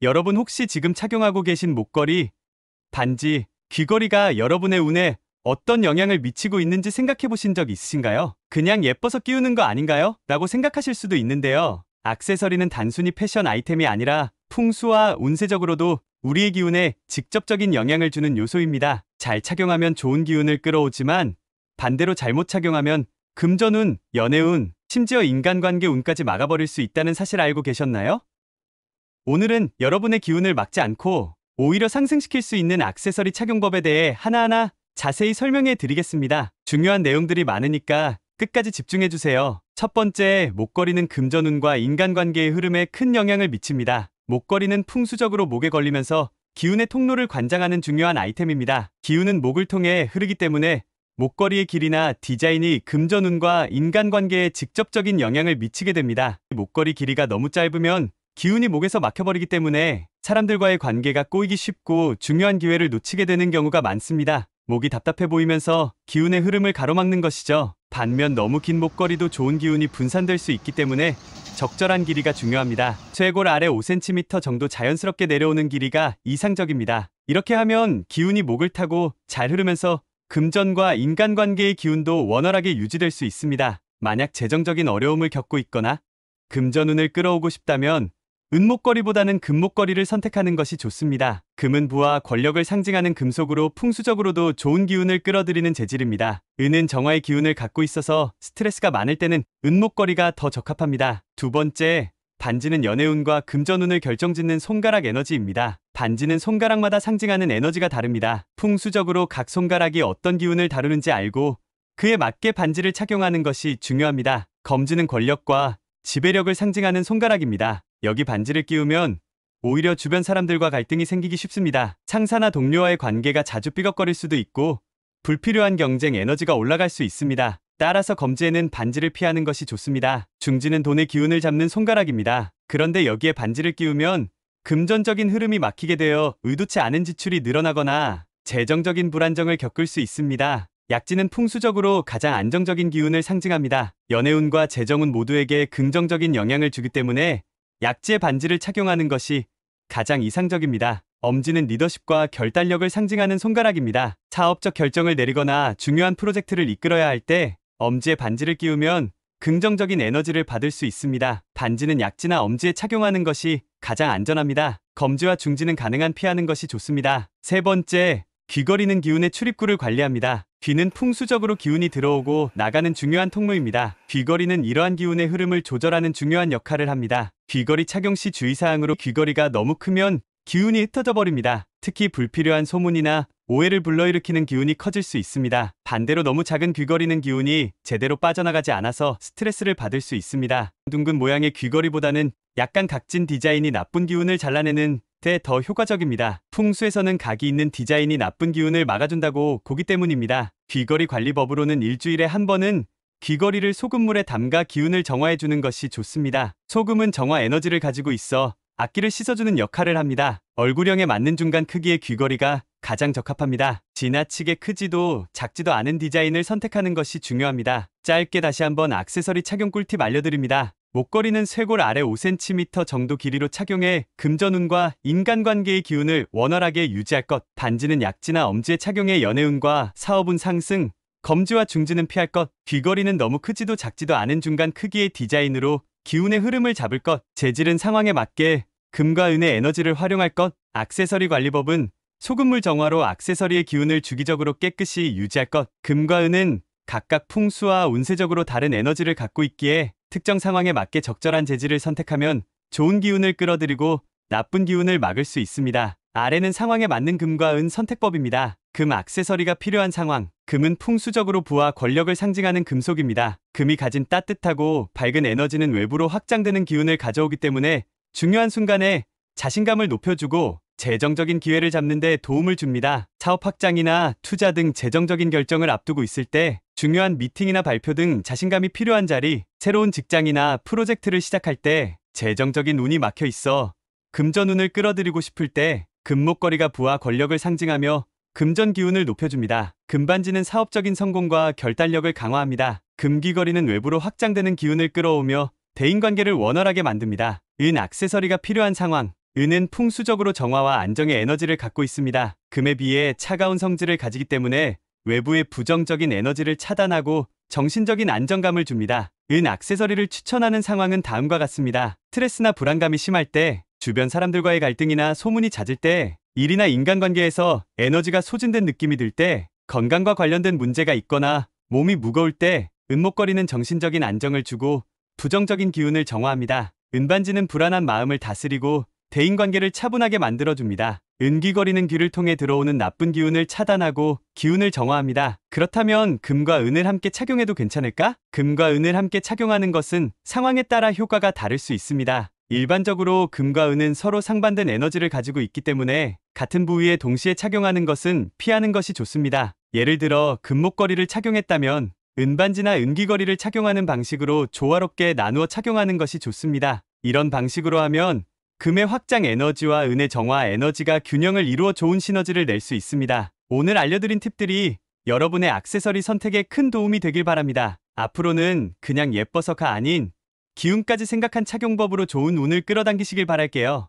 여러분 혹시 지금 착용하고 계신 목걸이, 반지, 귀걸이가 여러분의 운에 어떤 영향을 미치고 있는지 생각해 보신 적 있으신가요? 그냥 예뻐서 끼우는 거 아닌가요? 라고 생각하실 수도 있는데요. 액세서리는 단순히 패션 아이템이 아니라 풍수와 운세적으로도 우리의 기운에 직접적인 영향을 주는 요소입니다. 잘 착용하면 좋은 기운을 끌어오지만 반대로 잘못 착용하면 금전운, 연애운, 심지어 인간관계 운까지 막아버릴 수 있다는 사실 알고 계셨나요? 오늘은 여러분의 기운을 막지 않고 오히려 상승시킬 수 있는 액세서리 착용법에 대해 하나하나 자세히 설명해 드리겠습니다. 중요한 내용들이 많으니까 끝까지 집중해 주세요. 첫 번째, 목걸이는 금전운과 인간관계의 흐름에 큰 영향을 미칩니다. 목걸이는 풍수적으로 목에 걸리면서 기운의 통로를 관장하는 중요한 아이템입니다. 기운은 목을 통해 흐르기 때문에 목걸이의 길이나 디자인이 금전운과 인간관계에 직접적인 영향을 미치게 됩니다. 목걸이 길이가 너무 짧으면 기운이 목에서 막혀버리기 때문에 사람들과의 관계가 꼬이기 쉽고 중요한 기회를 놓치게 되는 경우가 많습니다. 목이 답답해 보이면서 기운의 흐름을 가로막는 것이죠. 반면 너무 긴 목걸이도 좋은 기운이 분산될 수 있기 때문에 적절한 길이가 중요합니다. 쇄골 아래 5cm 정도 자연스럽게 내려오는 길이가 이상적입니다. 이렇게 하면 기운이 목을 타고 잘 흐르면서 금전과 인간관계의 기운도 원활하게 유지될 수 있습니다. 만약 재정적인 어려움을 겪고 있거나 금전운을 끌어오고 싶다면 은목걸이보다는 금목걸이를 선택하는 것이 좋습니다. 금은 부와 권력을 상징하는 금속으로 풍수적으로도 좋은 기운을 끌어들이는 재질입니다. 은은 정화의 기운을 갖고 있어서 스트레스가 많을 때는 은목걸이가 더 적합합니다. 두 번째, 반지는 연애운과 금전운을 결정짓는 손가락 에너지입니다. 반지는 손가락마다 상징하는 에너지가 다릅니다. 풍수적으로 각 손가락이 어떤 기운을 다루는지 알고 그에 맞게 반지를 착용하는 것이 중요합니다. 검지는 권력과 지배력을 상징하는 손가락입니다. 여기 반지를 끼우면 오히려 주변 사람들과 갈등이 생기기 쉽습니다. 상사나 동료와의 관계가 자주 삐걱거릴 수도 있고 불필요한 경쟁 에너지가 올라갈 수 있습니다. 따라서 검지에는 반지를 피하는 것이 좋습니다. 중지는 돈의 기운을 잡는 손가락입니다. 그런데 여기에 반지를 끼우면 금전적인 흐름이 막히게 되어 의도치 않은 지출이 늘어나거나 재정적인 불안정을 겪을 수 있습니다. 약지는 풍수적으로 가장 안정적인 기운을 상징합니다. 연애운과 재정운 모두에게 긍정적인 영향을 주기 때문에 약지의 반지를 착용하는 것이 가장 이상적입니다. 엄지는 리더십과 결단력을 상징하는 손가락입니다. 사업적 결정을 내리거나 중요한 프로젝트를 이끌어야 할 때 엄지에 반지를 끼우면 긍정적인 에너지를 받을 수 있습니다. 반지는 약지나 엄지에 착용하는 것이 가장 안전합니다. 검지와 중지는 가능한 피하는 것이 좋습니다. 세 번째, 귀걸이는 기운의 출입구를 관리합니다. 귀는 풍수적으로 기운이 들어오고 나가는 중요한 통로입니다. 귀걸이는 이러한 기운의 흐름을 조절하는 중요한 역할을 합니다. 귀걸이 착용 시 주의사항으로 귀걸이가 너무 크면 기운이 흩어져 버립니다. 특히 불필요한 소문이나 오해를 불러일으키는 기운이 커질 수 있습니다. 반대로 너무 작은 귀걸이는 기운이 제대로 빠져나가지 않아서 스트레스를 받을 수 있습니다. 둥근 모양의 귀걸이보다는 약간 각진 디자인이 나쁜 기운을 잘라내는 데 더 효과적입니다. 풍수에서는 각이 있는 디자인이 나쁜 기운을 막아준다고 보기 때문입니다. 귀걸이 관리법으로는 일주일에 한 번은 귀걸이를 소금물에 담가 기운을 정화해주는 것이 좋습니다. 소금은 정화 에너지를 가지고 있어 악기를 씻어주는 역할을 합니다. 얼굴형에 맞는 중간 크기의 귀걸이가 가장 적합합니다. 지나치게 크지도 작지도 않은 디자인을 선택하는 것이 중요합니다. 짧게 다시 한번 액세서리 착용 꿀팁 알려드립니다. 목걸이는 쇄골 아래 5cm 정도 길이로 착용해 금전운과 인간관계의 기운을 원활하게 유지할 것. 반지는 약지나 엄지에 착용해 연애운과 사업운 상승, 검지와 중지는 피할 것. 귀걸이는 너무 크지도 작지도 않은 중간 크기의 디자인으로 기운의 흐름을 잡을 것. 재질은 상황에 맞게 금과 은의 에너지를 활용할 것. 액세서리 관리법은 소금물 정화로 액세서리의 기운을 주기적으로 깨끗이 유지할 것. 금과 은은 각각 풍수와 운세적으로 다른 에너지를 갖고 있기에 특정 상황에 맞게 적절한 재질을 선택하면 좋은 기운을 끌어들이고 나쁜 기운을 막을 수 있습니다. 아래는 상황에 맞는 금과 은 선택법입니다. 금 액세서리가 필요한 상황. 금은 풍수적으로 부와 권력을 상징하는 금속입니다. 금이 가진 따뜻하고 밝은 에너지는 외부로 확장되는 기운을 가져오기 때문에 중요한 순간에 자신감을 높여주고 재정적인 기회를 잡는 데 도움을 줍니다. 사업 확장이나 투자 등 재정적인 결정을 앞두고 있을 때 중요한 미팅이나 발표 등 자신감이 필요한 자리, 새로운 직장이나 프로젝트를 시작할 때 재정적인 운이 막혀 있어 금전운을 끌어들이고 싶을 때 금목걸이가 부와 권력을 상징하며 금전 기운을 높여줍니다. 금반지는 사업적인 성공과 결단력을 강화합니다. 금귀걸이는 외부로 확장되는 기운을 끌어오며 대인관계를 원활하게 만듭니다. 은 액세서리가 필요한 상황. 은은 풍수적으로 정화와 안정의 에너지를 갖고 있습니다. 금에 비해 차가운 성질을 가지기 때문에 외부의 부정적인 에너지를 차단하고 정신적인 안정감을 줍니다. 은 액세서리를 추천하는 상황은 다음과 같습니다. 스트레스나 불안감이 심할 때, 주변 사람들과의 갈등이나 소문이 잦을 때, 일이나 인간관계에서 에너지가 소진된 느낌이 들 때, 건강과 관련된 문제가 있거나 몸이 무거울 때 은목걸이는 정신적인 안정을 주고 부정적인 기운을 정화합니다. 은반지는 불안한 마음을 다스리고 대인관계를 차분하게 만들어줍니다. 은귀걸이는 귀를 통해 들어오는 나쁜 기운을 차단하고 기운을 정화합니다. 그렇다면 금과 은을 함께 착용해도 괜찮을까? 금과 은을 함께 착용하는 것은 상황에 따라 효과가 다를 수 있습니다. 일반적으로 금과 은은 서로 상반된 에너지를 가지고 있기 때문에 같은 부위에 동시에 착용하는 것은 피하는 것이 좋습니다. 예를 들어 금목걸이를 착용했다면 은반지나 은귀걸이를 착용하는 방식으로 조화롭게 나누어 착용하는 것이 좋습니다. 이런 방식으로 하면 금의 확장 에너지와 은의 정화 에너지가 균형을 이루어 좋은 시너지를 낼 수 있습니다. 오늘 알려드린 팁들이 여러분의 액세서리 선택에 큰 도움이 되길 바랍니다. 앞으로는 그냥 예뻐서가 아닌 기운까지 생각한 착용법으로 좋은 운을 끌어당기시길 바랄게요.